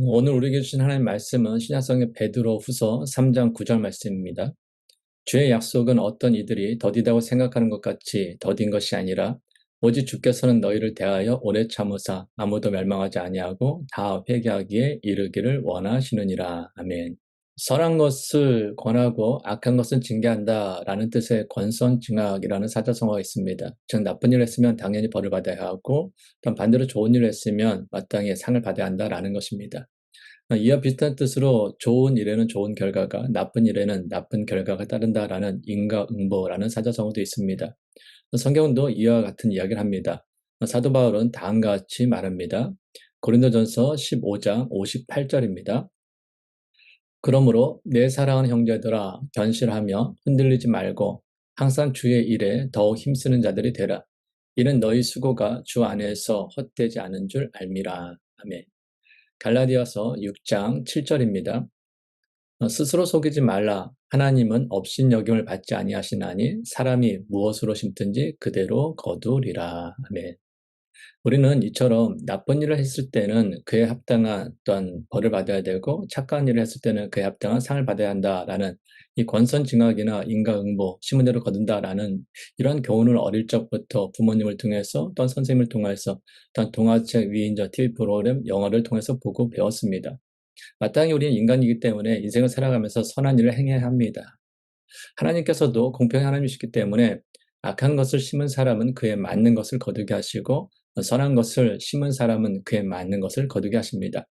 오늘 우리에게 주신 하나님 말씀은 신약성경 베드로후서 3장 9절 말씀입니다. 주의 약속은 어떤 이들이 더디다고 생각하는 것 같이 더딘 것이 아니라 오직 주께서는 너희를 대하여 오래 참으사 아무도 멸망하지 아니하고 다 회개하기에 이르기를 원하시느니라. 아멘. 선한 것을 권하고 악한 것은 징계한다라는 뜻의 권선징악이라는 사자성어가 있습니다. 즉 나쁜 일을 했으면 당연히 벌을 받아야 하고 또 반대로 좋은 일을 했으면 마땅히 상을 받아야 한다라는 것입니다. 이와 비슷한 뜻으로 좋은 일에는 좋은 결과가, 나쁜 일에는 나쁜 결과가 따른다라는 인과응보라는 사자성어도 있습니다. 성경도 이와 같은 이야기를 합니다. 사도 바울은 다음과 같이 말합니다. 고린도전서 15장 58절입니다. 그러므로 내 사랑하는 형제들아 견실하며 흔들리지 말고 항상 주의 일에 더욱 힘쓰는 자들이 되라. 이는 너희 수고가 주 안에서 헛되지 않은 줄 알미라. 아멘. 갈라디아서 6장 7절입니다. 스스로 속이지 말라. 하나님은 업신여김을 받지 아니하시나니 사람이 무엇으로 심든지 그대로 거두리라. 아멘. 우리는 이처럼 나쁜 일을 했을 때는 그에 합당한 어떤 벌을 받아야 되고 착한 일을 했을 때는 그에 합당한 상을 받아야 한다라는 이 권선징악이나 인과응보, 심은대로 거둔다라는 이런 교훈을 어릴 적부터 부모님을 통해서 또는 선생님을 통해서 또는 동화책, 위인저, TV 프로그램, 영화를 통해서 보고 배웠습니다. 마땅히 우리는 인간이기 때문에 인생을 살아가면서 선한 일을 행해야 합니다. 하나님께서도 공평한 하나님이시기 때문에 악한 것을 심은 사람은 그에 맞는 것을 거두게 하시고 선한 것을 심은 사람은 그에 맞는 것을 거두게 하십니다.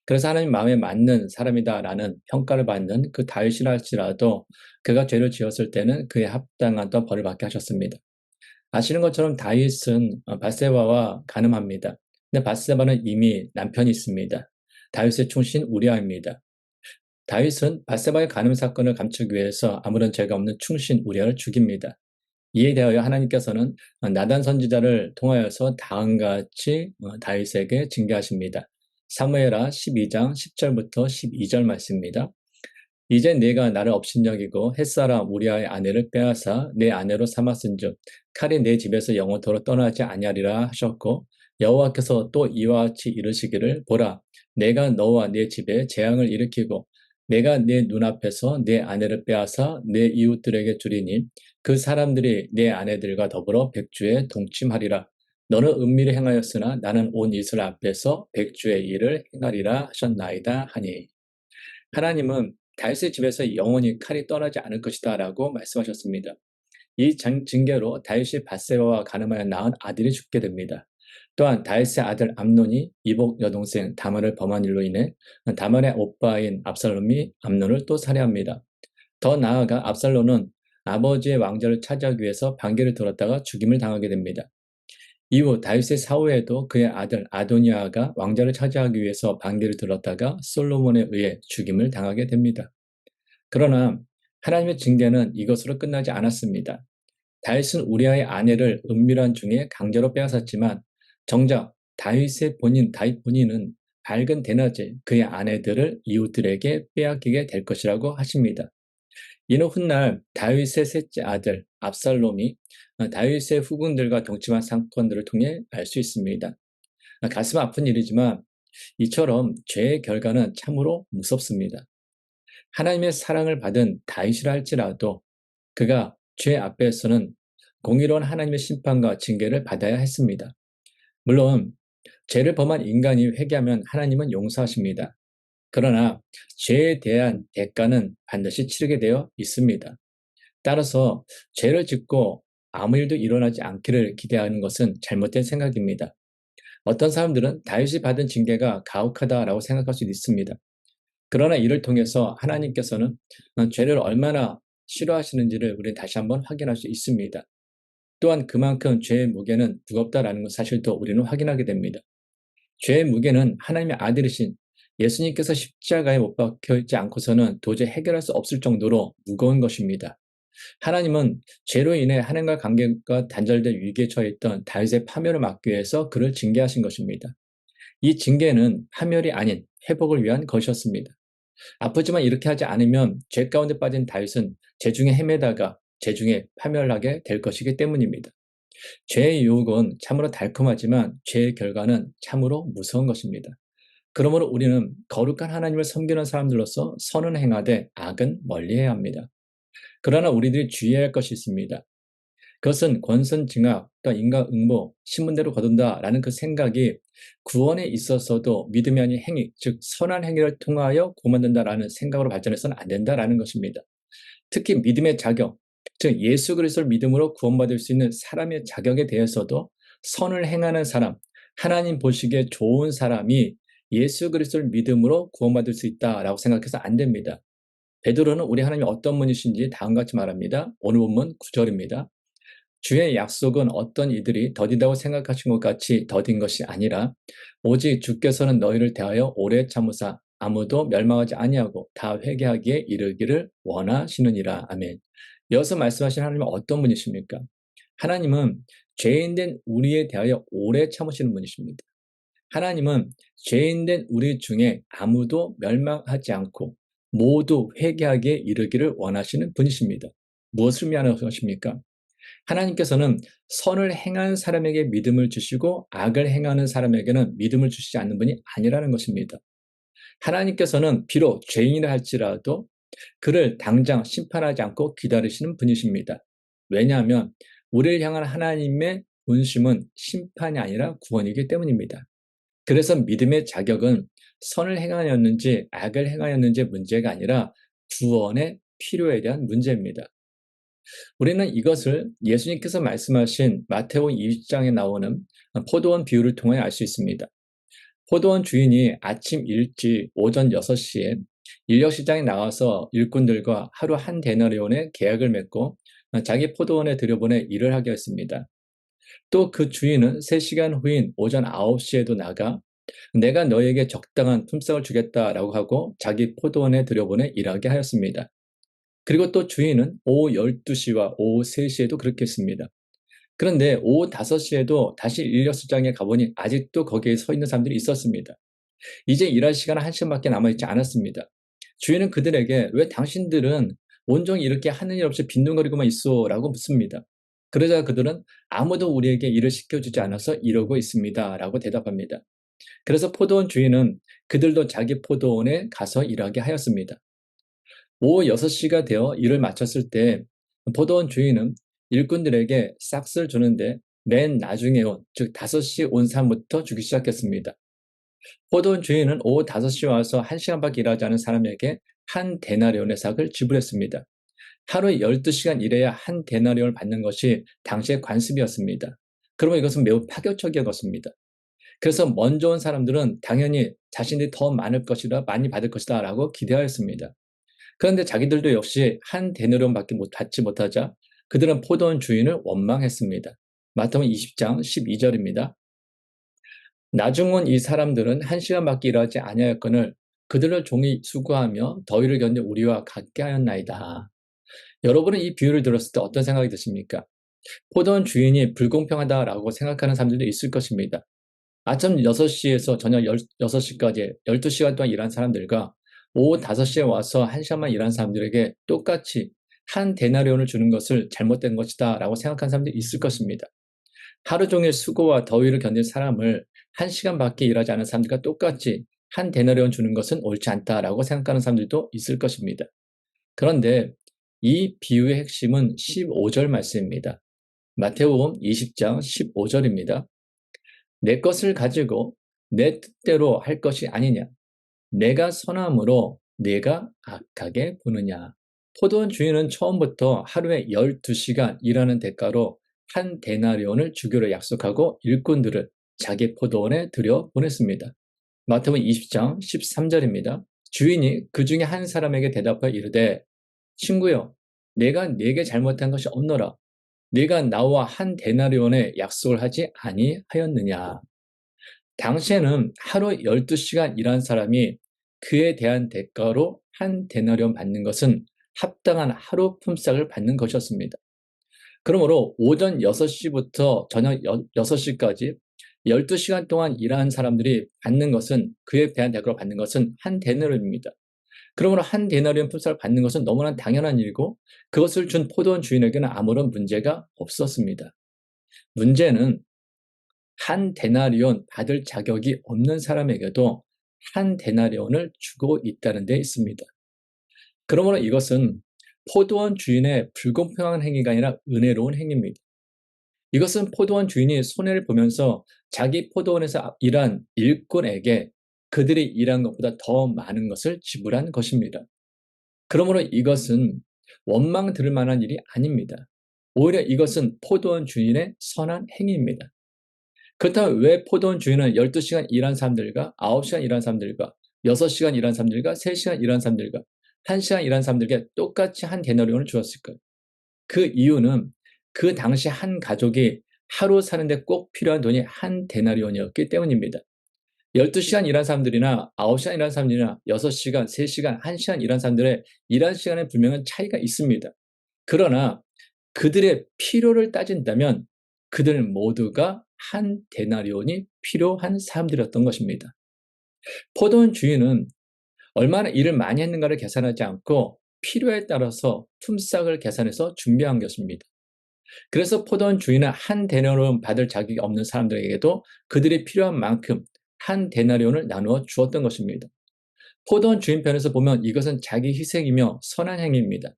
그래서 하나님 마음에 맞는 사람이다라는 평가를 받는 그 다윗이라 할지라도 그가 죄를 지었을 때는 그에 합당한 또 벌을 받게 하셨습니다. 아시는 것처럼 다윗은 밧세바와 간음합니다. 근데 밧세바는 이미 남편이 있습니다. 다윗의 충신 우리아입니다. 다윗은 밧세바의 간음 사건을 감추기 위해서 아무런 죄가 없는 충신 우리아를 죽입니다. 이에 대하여 하나님께서는 나단 선지자를 통하여서 다음과 같이 다윗에게 징계하십니다. 사무엘하 12장 10절부터 12절 말씀입니다. 이제 내가 나를 업신여기고 햇사람 우리아의 아내를 빼앗아 내 아내로 삼았은즉 칼이 내 집에서 영원토록 떠나지 아니하리라 하셨고 여호와께서 또 이와 같이 이르시기를 보라 내가 너와 내 집에 재앙을 일으키고 내가 내 눈앞에서 내 아내를 빼앗아 내 이웃들에게 주리니 그 사람들이 내 아내들과 더불어 백주에 동침하리라. 너는 은밀히 행하였으나 나는 온 이스라엘 앞에서 백주의 일을 행하리라 하셨나이다 하니. 하나님은 다윗의 집에서 영원히 칼이 떠나지 않을 것이다 라고 말씀하셨습니다. 이 징계로 다윗이 밧세바와 간음하여 낳은 아들이 죽게 됩니다. 또한 다윗의 아들 암논이 이복 여동생 다말을 범한 일로 인해 다말의 오빠인 압살롬이 암논을 또 살해합니다. 더 나아가 압살롬은 아버지의 왕좌를 차지하기 위해서 반기를 들었다가 죽임을 당하게 됩니다. 이후 다윗의 사후에도 그의 아들 아도니아가 왕좌를 차지하기 위해서 반기를 들었다가 솔로몬에 의해 죽임을 당하게 됩니다. 그러나 하나님의 징계는 이것으로 끝나지 않았습니다. 다윗은 우리아의 아내를 은밀한 중에 강제로 빼앗았지만 정작 다윗 본인은 밝은 대낮에 그의 아내들을 이웃들에게 빼앗기게 될 것이라고 하십니다. 이는 훗날 다윗의 셋째 아들 압살롬이 다윗의 후궁들과 동침한 사건들을 통해 알 수 있습니다. 가슴 아픈 일이지만 이처럼 죄의 결과는 참으로 무섭습니다. 하나님의 사랑을 받은 다윗이라 할지라도 그가 죄 앞에서는 공의로운 하나님의 심판과 징계를 받아야 했습니다. 물론 죄를 범한 인간이 회개하면 하나님은 용서하십니다. 그러나 죄에 대한 대가는 반드시 치르게 되어 있습니다. 따라서 죄를 짓고 아무 일도 일어나지 않기를 기대하는 것은 잘못된 생각입니다. 어떤 사람들은 다윗이 받은 징계가 가혹하다라고 생각할 수도 있습니다. 그러나 이를 통해서 하나님께서는 죄를 얼마나 싫어하시는지를 우리는 다시 한번 확인할 수 있습니다. 또한 그만큼 죄의 무게는 무겁다라는 것 사실도 우리는 확인하게 됩니다. 죄의 무게는 하나님의 아들이신 예수님께서 십자가에 못 박혀 있지 않고서는 도저히 해결할 수 없을 정도로 무거운 것입니다. 하나님은 죄로 인해 하나님과 관계가 단절된 위기에 처해 있던 다윗의 파멸을 막기 위해서 그를 징계하신 것입니다. 이 징계는 파멸이 아닌 회복을 위한 것이었습니다. 아프지만 이렇게 하지 않으면 죄 가운데 빠진 다윗은 죄중에 헤매다가 죄중에 파멸하게 될 것이기 때문입니다. 죄의 유혹은 참으로 달콤하지만 죄의 결과는 참으로 무서운 것입니다. 그러므로 우리는 거룩한 하나님을 섬기는 사람들로서 선은 행하되 악은 멀리해야 합니다. 그러나 우리들이 주의해야 할 것이 있습니다. 그것은 권선징악, 또 인과응보, 신문대로 거둔다라는 그 생각이 구원에 있어서도 믿음이 아닌 행위, 즉 선한 행위를 통하여 구원받는다라는 생각으로 발전해서는 안 된다라는 것입니다. 특히 믿음의 자격, 즉 예수 그리스도를 믿음으로 구원받을 수 있는 사람의 자격에 대해서도 선을 행하는 사람, 하나님 보시기에 좋은 사람이 예수 그리스도를 믿음으로 구원받을 수 있다라고 생각해서 안 됩니다. 베드로는 우리 하나님이 어떤 분이신지 다음과 같이 말합니다. 오늘 본문 9절입니다. 주의 약속은 어떤 이들이 더디다고 생각하신 것 같이 더딘 것이 아니라 오직 주께서는 너희를 대하여 오래 참으사 아무도 멸망하지 아니하고 다 회개하기에 이르기를 원하시느니라. 아멘. 여기서 말씀하신 하나님은 어떤 분이십니까? 하나님은 죄인된 우리에 대하여 오래 참으시는 분이십니다. 하나님은 죄인된 우리 중에 아무도 멸망하지 않고 모두 회개하기에 이르기를 원하시는 분이십니다. 무엇을 의미하는 것입니까? 하나님께서는 선을 행한 사람에게 믿음을 주시고 악을 행하는 사람에게는 믿음을 주시지 않는 분이 아니라는 것입니다. 하나님께서는 비록 죄인이라 할지라도 그를 당장 심판하지 않고 기다리시는 분이십니다. 왜냐하면 우리를 향한 하나님의 본심은 심판이 아니라 구원이기 때문입니다. 그래서 믿음의 자격은 선을 행하였는지 악을 행하였는지의 문제가 아니라 구원의 필요에 대한 문제입니다. 우리는 이것을 예수님께서 말씀하신 마태복음 20장에 나오는 포도원 비유를 통해 알 수 있습니다. 포도원 주인이 아침 일찍 오전 6시에 인력시장에 나와서 일꾼들과 하루 한 데나리온의 계약을 맺고 자기 포도원에 들여보내 일을 하게 했습니다. 또 그 주인은 3시간 후인 오전 9시에도 나가 내가 너에게 적당한 품삯을 주겠다라고 하고 자기 포도원에 들여보내 일하게 하였습니다. 그리고 또 주인은 오후 12시와 오후 3시에도 그렇게 했습니다. 그런데 오후 5시에도 다시 인력시장에 가보니 아직도 거기에 서 있는 사람들이 있었습니다. 이제 일할 시간은 1시간밖에 남아있지 않았습니다. 주인은 그들에게 왜 당신들은 온종일 이렇게 하는 일 없이 빈둥거리고만 있어? 라고 묻습니다. 그러자 그들은 아무도 우리에게 일을 시켜주지 않아서 이러고 있습니다. 라고 대답합니다. 그래서 포도원 주인은 그들도 자기 포도원에 가서 일하게 하였습니다. 오후 6시가 되어 일을 마쳤을 때 포도원 주인은 일꾼들에게 싹스를 주는데 맨 나중에 즉 5시 온 사람부터 주기 시작했습니다. 포도원 주인은 오후 5시에 와서 1시간밖에 일하지 않은 사람에게 한 데나리온의 삭을 지불했습니다. 하루에 12시간 일해야 한 데나리온을 받는 것이 당시의 관습이었습니다. 그러면 이것은 매우 파격적이었습니다. 그래서 먼저 온 사람들은 당연히 자신들이 더 많을 것이다, 많이 받을 것이다 라고 기대하였습니다. 그런데 자기들도 역시 한 데나리온밖에 받지 못하자 그들은 포도원 주인을 원망했습니다. 마태복음 20장 12절입니다. 나중 온 이 사람들은 1시간밖에 일하지 아니하였거늘 그들을 종이 수고하며 더위를 견뎌 우리와 같게 하였나이다. 여러분은 이 비유를 들었을 때 어떤 생각이 드십니까? 포도원 주인이 불공평하다라고 생각하는 사람들도 있을 것입니다. 아침 6시에서 저녁 6시까지 12시간 동안 일한 사람들과 오후 5시에 와서 1시간만 일한 사람들에게 똑같이 한 데나리온을 주는 것을 잘못된 것이다 라고 생각하는 사람들이 있을 것입니다. 하루 종일 수고와 더위를 견딘 사람을 1시간밖에 일하지 않은 사람들과 똑같이 한 데나리온 주는 것은 옳지 않다라고 생각하는 사람들도 있을 것입니다. 그런데 이 비유의 핵심은 15절 말씀입니다. 마태복음 20장 15절입니다. 내 것을 가지고 내 뜻대로 할 것이 아니냐. 내가 선함으로 내가 악하게 보느냐. 포도원 주인은 처음부터 하루에 12시간 일하는 대가로 한 데나리온을 주기로 약속하고 일꾼들을 자기 포도원에 들여보냈습니다. 마태복음 20장 13절입니다. 주인이 그 중에 한 사람에게 대답하여 이르되 친구여 내가 네게 잘못한 것이 없노라. 네가 나와 한 데나리온의 약속을 하지 아니하였느냐. 당시에는 하루 12시간 일한 사람이 그에 대한 대가로 한 데나리온 받는 것은 합당한 하루 품삯을 받는 것이었습니다. 그러므로 오전 6시부터 저녁 6시까지 12시간 동안 일한 사람들이 받는 것은 그에 대한 대가로 받는 것은 한 데나리온입니다. 그러므로 한 데나리온 품삯을 받는 것은 너무나 당연한 일이고 그것을 준 포도원 주인에게는 아무런 문제가 없었습니다. 문제는 한 데나리온 받을 자격이 없는 사람에게도 한 데나리온을 주고 있다는 데 있습니다. 그러므로 이것은 포도원 주인의 불공평한 행위가 아니라 은혜로운 행위입니다. 이것은 포도원 주인이 손해를 보면서 자기 포도원에서 일한 일꾼에게 그들이 일한 것보다 더 많은 것을 지불한 것입니다. 그러므로 이것은 원망 들을 만한 일이 아닙니다. 오히려 이것은 포도원 주인의 선한 행위입니다. 그렇다면 왜 포도원 주인은 12시간 일한 사람들과 9시간 일한 사람들과 6시간 일한 사람들과 3시간 일한 사람들과 1시간 일한 사람들에게 똑같이 한 데나리온을 주었을까요? 그 이유는 그 당시 한 가족이 하루 사는데 꼭 필요한 돈이 한 데나리온이었기 때문입니다. 12시간 일한 사람들이나 9시간 일한 사람들이나 6시간, 3시간, 1시간 일한 사람들의 일한 시간에 분명한 차이가 있습니다. 그러나 그들의 필요를 따진다면 그들 모두가 한 데나리온이 필요한 사람들이었던 것입니다. 포도원 주인은 얼마나 일을 많이 했는가를 계산하지 않고 필요에 따라서 품삯을 계산해서 준비한 것입니다. 그래서 포도원 주인은 한 데나리온 받을 자격이 없는 사람들에게도 그들이 필요한 만큼 한 데나리온을 나누어 주었던 것입니다. 포도원 주인 편에서 보면 이것은 자기 희생이며 선한 행위입니다.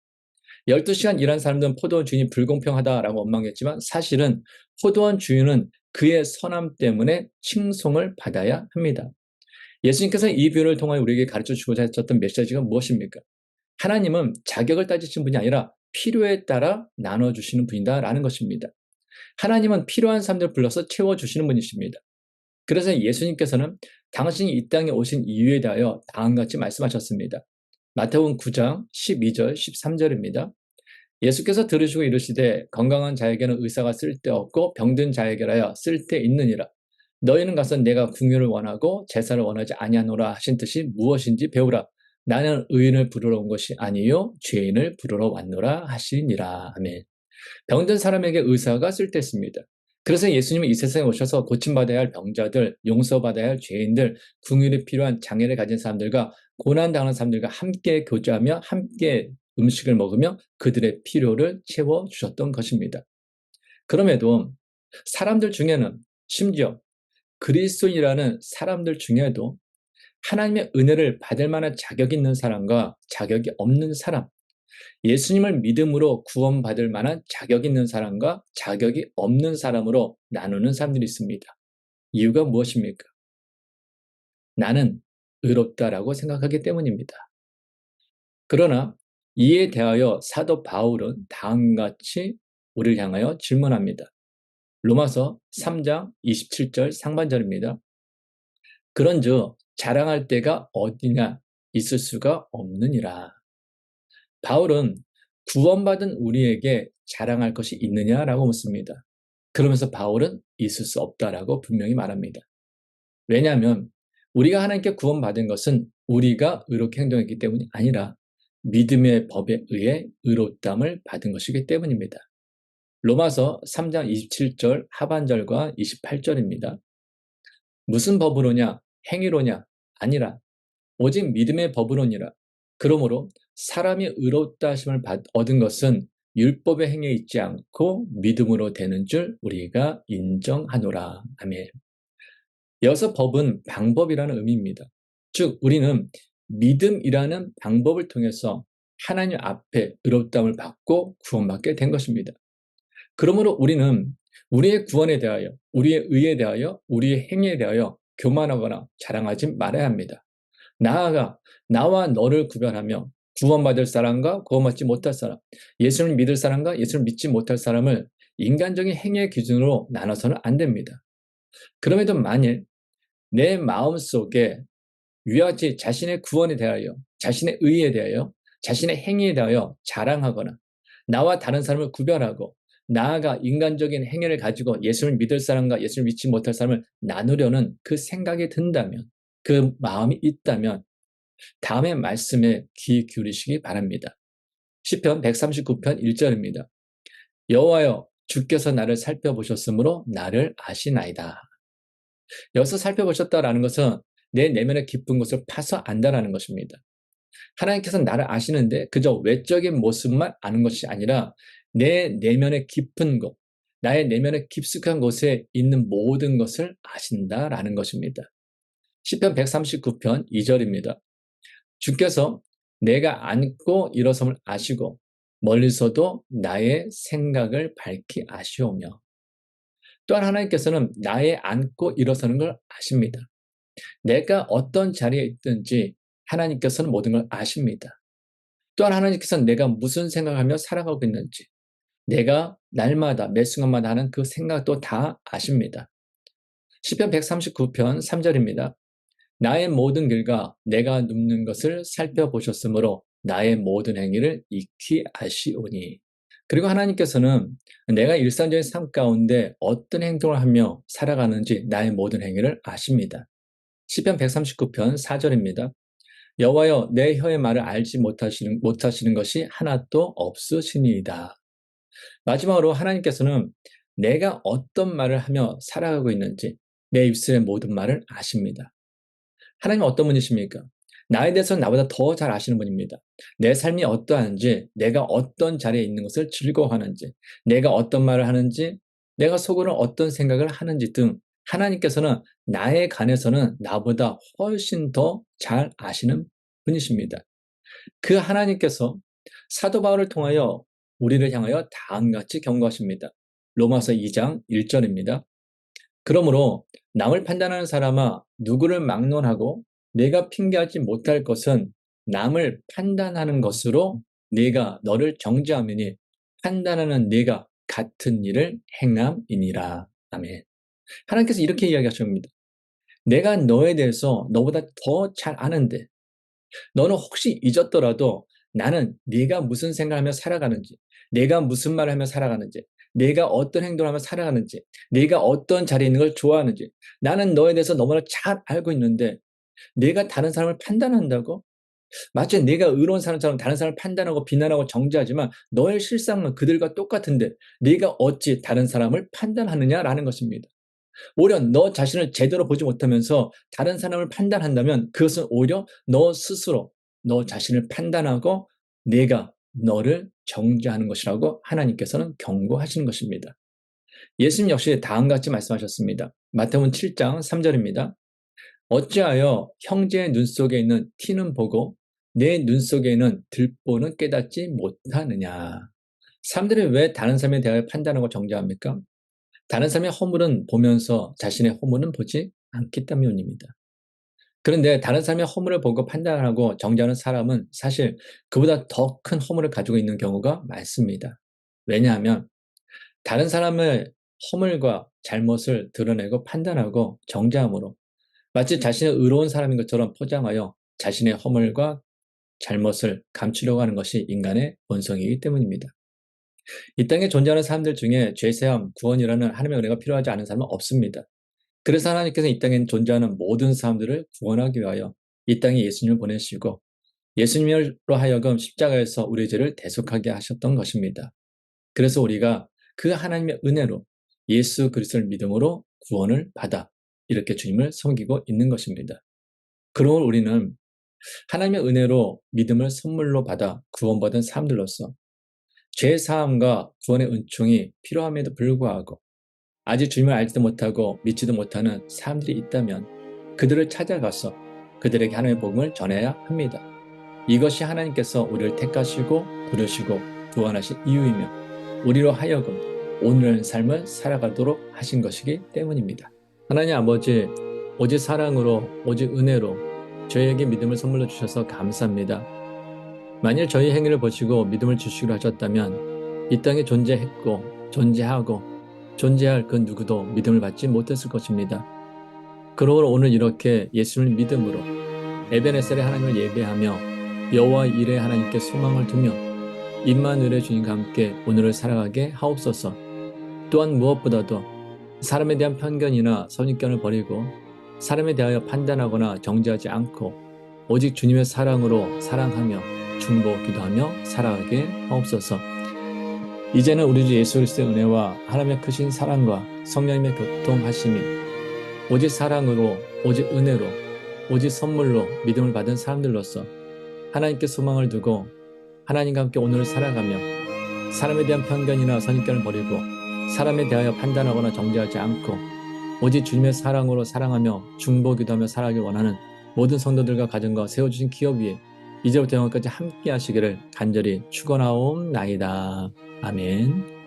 12시간 일한 사람들은 포도원 주인이 불공평하다라고 원망했지만 사실은 포도원 주인은 그의 선함 때문에 칭송을 받아야 합니다. 예수님께서 이 비유를 통하여 우리에게 가르쳐 주고자 하셨던 메시지가 무엇입니까? 하나님은 자격을 따지시는 분이 아니라 필요에 따라 나눠주시는 분이다라는 것입니다. 하나님은 필요한 사람들을 불러서 채워주시는 분이십니다. 그래서 예수님께서는 당신이 이 땅에 오신 이유에 대하여 다음같이 말씀하셨습니다. 마태복음 9장 12절 13절입니다. 예수께서 들으시고 이르시되 건강한 자에게는 의사가 쓸데없고 병든 자에게라야 쓸데있느니라. 너희는 가서 내가 궁유를 원하고 제사를 원하지 아니하노라 하신 뜻이 무엇인지 배우라. 나는 의인을 부르러 온 것이 아니요 죄인을 부르러 왔노라 하시니라. 아멘. 병든 사람에게 의사가 쓸데있습니다. 그래서 예수님은 이 세상에 오셔서 고침받아야 할 병자들, 용서받아야 할 죄인들, 궁율이 필요한 장애를 가진 사람들과 고난당하는 사람들과 함께 교제하며 함께 음식을 먹으며 그들의 필요를 채워주셨던 것입니다. 그럼에도 사람들 중에는 심지어 그리스도인이라는 사람들 중에도 하나님의 은혜를 받을 만한 자격이 있는 사람과 자격이 없는 사람, 예수님을 믿음으로 구원받을 만한 자격이 있는 사람과 자격이 없는 사람으로 나누는 사람들이 있습니다. 이유가 무엇입니까? 나는 의롭다라고 생각하기 때문입니다. 그러나 이에 대하여 사도 바울은 다음같이 우리를 향하여 질문합니다. 로마서 3장 27절 상반절입니다. 그런즉 자랑할 때가 어디냐 있을 수가 없느니라. 바울은 구원받은 우리에게 자랑할 것이 있느냐라고 묻습니다. 그러면서 바울은 있을 수 없다라고 분명히 말합니다. 왜냐하면 우리가 하나님께 구원받은 것은 우리가 의롭게 행동했기 때문이 아니라 믿음의 법에 의해 의롭다함을 받은 것이기 때문입니다. 로마서 3장 27절 하반절과 28절입니다. 무슨 법으로냐? 행위로냐? 아니라 오직 믿음의 법으로니라. 그러므로 사람이 의롭다 하심을 얻은 것은 율법의 행위에 있지 않고 믿음으로 되는 줄 우리가 인정하노라. 아멘. 여기서 법은 방법이라는 의미입니다. 즉 우리는 믿음이라는 방법을 통해서 하나님 앞에 의롭다함을 받고 구원받게 된 것입니다. 그러므로 우리는 우리의 구원에 대하여, 우리의 의에 대하여, 우리의 행위에 대하여 교만하거나 자랑하지 말아야 합니다. 나아가 나와 너를 구별하며 구원받을 사람과 구원받지 못할 사람, 예수를 믿을 사람과 예수를 믿지 못할 사람을 인간적인 행위의 기준으로 나눠서는 안 됩니다. 그럼에도 만일 내 마음속에 위와 같이 자신의 구원에 대하여, 자신의 의에 대하여, 자신의 행위에 대하여 자랑하거나 나와 다른 사람을 구별하고 나아가 인간적인 행위를 가지고 예수를 믿을 사람과 예수를 믿지 못할 사람을 나누려는 그 생각이 든다면, 그 마음이 있다면 다음의 말씀에 귀 기울이시기 바랍니다. 시편 139편 1절입니다. 여호와여 주께서 나를 살펴보셨으므로 나를 아시나이다. 여기서 살펴보셨다라는 것은 내 내면의 깊은 곳을 파서 안다라는 것입니다. 하나님께서 나를 아시는데 그저 외적인 모습만 아는 것이 아니라 내 내면의 깊은 곳, 나의 내면의 깊숙한 곳에 있는 모든 것을 아신다라는 것입니다. 시편 139편 2절입니다. 주께서 내가 앉고 일어섬을 아시고 멀리서도 나의 생각을 밝히 아시오며. 또한 하나님께서는 나의 앉고 일어서는 걸 아십니다. 내가 어떤 자리에 있든지 하나님께서는 모든 걸 아십니다. 또한 하나님께서는 내가 무슨 생각을 하며 살아가고 있는지, 내가 날마다 매 순간마다 하는 그 생각도 다 아십니다. 시편 139편 3절입니다. 나의 모든 길과 내가 눕는 것을 살펴보셨으므로 나의 모든 행위를 익히 아시오니. 그리고 하나님께서는 내가 일상적인 삶 가운데 어떤 행동을 하며 살아가는지 나의 모든 행위를 아십니다. 시편 139편 4절입니다. 여호와여 내 혀의 말을 알지 못하시는 것이 하나도 없으시니이다. 마지막으로 하나님께서는 내가 어떤 말을 하며 살아가고 있는지 내 입술의 모든 말을 아십니다. 하나님은 어떤 분이십니까? 나에 대해서는 나보다 더 잘 아시는 분입니다. 내 삶이 어떠한지, 내가 어떤 자리에 있는 것을 즐거워하는지, 내가 어떤 말을 하는지, 내가 속으로 어떤 생각을 하는지 등 하나님께서는 나에 관해서는 나보다 훨씬 더 잘 아시는 분이십니다. 그 하나님께서 사도 바울을 통하여 우리를 향하여 다음같이 경고하십니다. 로마서 2장 1절입니다. 그러므로 남을 판단하는 사람아 누구를 막론하고 내가 핑계하지 못할 것은 남을 판단하는 것으로 네가 너를 정죄하느니 판단하는 네가 같은 일을 행함이니라. 아멘. 하나님께서 이렇게 이야기하십니다. 내가 너에 대해서 너보다 더 잘 아는데 너는 혹시 잊었더라도 나는 네가 무슨 생각을 하며 살아가는지, 내가 무슨 말을 하며 살아가는지, 내가 어떤 행동을 하며 살아가는지, 네가 어떤 자리에 있는 걸 좋아하는지 나는 너에 대해서 너무나 잘 알고 있는데 네가 다른 사람을 판단한다고? 마치 내가 의로운 사람처럼 다른 사람을 판단하고 비난하고 정죄하지만 너의 실상은 그들과 똑같은데 네가 어찌 다른 사람을 판단하느냐라는 것입니다. 오히려 너 자신을 제대로 보지 못하면서 다른 사람을 판단한다면 그것은 오히려 너 스스로 너 자신을 판단하고 내가 너를 정죄하는 것이라고 하나님께서는 경고하시는 것입니다. 예수님 역시 다음같이 말씀하셨습니다. 마태복음 7장 3절입니다. 어찌하여 형제의 눈 속에 있는 티는 보고 내 눈 속에 있는 들보는 깨닫지 못하느냐. 사람들이 왜 다른 사람에 대하여 판단하고 정죄합니까? 다른 사람의 허물은 보면서 자신의 허물은 보지 않기 때문입니다. 그런데 다른 사람의 허물을 보고 판단하고 정죄하는 사람은 사실 그보다 더 큰 허물을 가지고 있는 경우가 많습니다. 왜냐하면 다른 사람의 허물과 잘못을 드러내고 판단하고 정죄함으로 마치 자신의 의로운 사람인 것처럼 포장하여 자신의 허물과 잘못을 감추려고 하는 것이 인간의 본성이기 때문입니다. 이 땅에 존재하는 사람들 중에 죄사함, 구원이라는 하나님의 은혜가 필요하지 않은 사람은 없습니다. 그래서 하나님께서 이 땅에 존재하는 모든 사람들을 구원하기 위하여 이 땅에 예수님을 보내시고 예수님으로 하여금 십자가에서 우리의 죄를 대속하게 하셨던 것입니다. 그래서 우리가 그 하나님의 은혜로 예수 그리스도를 믿음으로 구원을 받아 이렇게 주님을 섬기고 있는 것입니다. 그러므로 우리는 하나님의 은혜로 믿음을 선물로 받아 구원받은 사람들로서 죄사함과 구원의 은총이 필요함에도 불구하고 아직 주님을 알지도 못하고 믿지도 못하는 사람들이 있다면 그들을 찾아가서 그들에게 하나님의 복음을 전해야 합니다. 이것이 하나님께서 우리를 택하시고 부르시고 구원하신 이유이며 우리로 하여금 오늘의 삶을 살아가도록 하신 것이기 때문입니다. 하나님 아버지, 오직 사랑으로 오직 은혜로 저희에게 믿음을 선물로 주셔서 감사합니다. 만일 저희 행위를 보시고 믿음을 주시기로 하셨다면 이 땅에 존재했고 존재하고 존재할 그 누구도 믿음을 받지 못했을 것입니다. 그러므로 오늘 이렇게 예수님을 믿음으로 에베네셀의 하나님을 예배하며 여호와 이레 하나님께 소망을 두며 임마누엘의 주님과 함께 오늘을 살아가게 하옵소서. 또한 무엇보다도 사람에 대한 편견이나 선입견을 버리고 사람에 대하여 판단하거나 정죄하지 않고 오직 주님의 사랑으로 사랑하며 중보 기도하며 살아가게 하옵소서. 이제는 우리 주 예수 그리스도의 은혜와 하나님의 크신 사랑과 성령님의 교통하심이 오직 사랑으로 오직 은혜로 오직 선물로 믿음을 받은 사람들로서 하나님께 소망을 두고 하나님과 함께 오늘을 살아가며 사람에 대한 편견이나 선입견을 버리고 사람에 대하여 판단하거나 정죄하지 않고 오직 주님의 사랑으로 사랑하며 중보기도하며 살아가길 원하는 모든 성도들과 가정과 세워주신 기업 위에 이제부터 영원까지 함께 하시기를 간절히 축원하옵나이다. 아멘.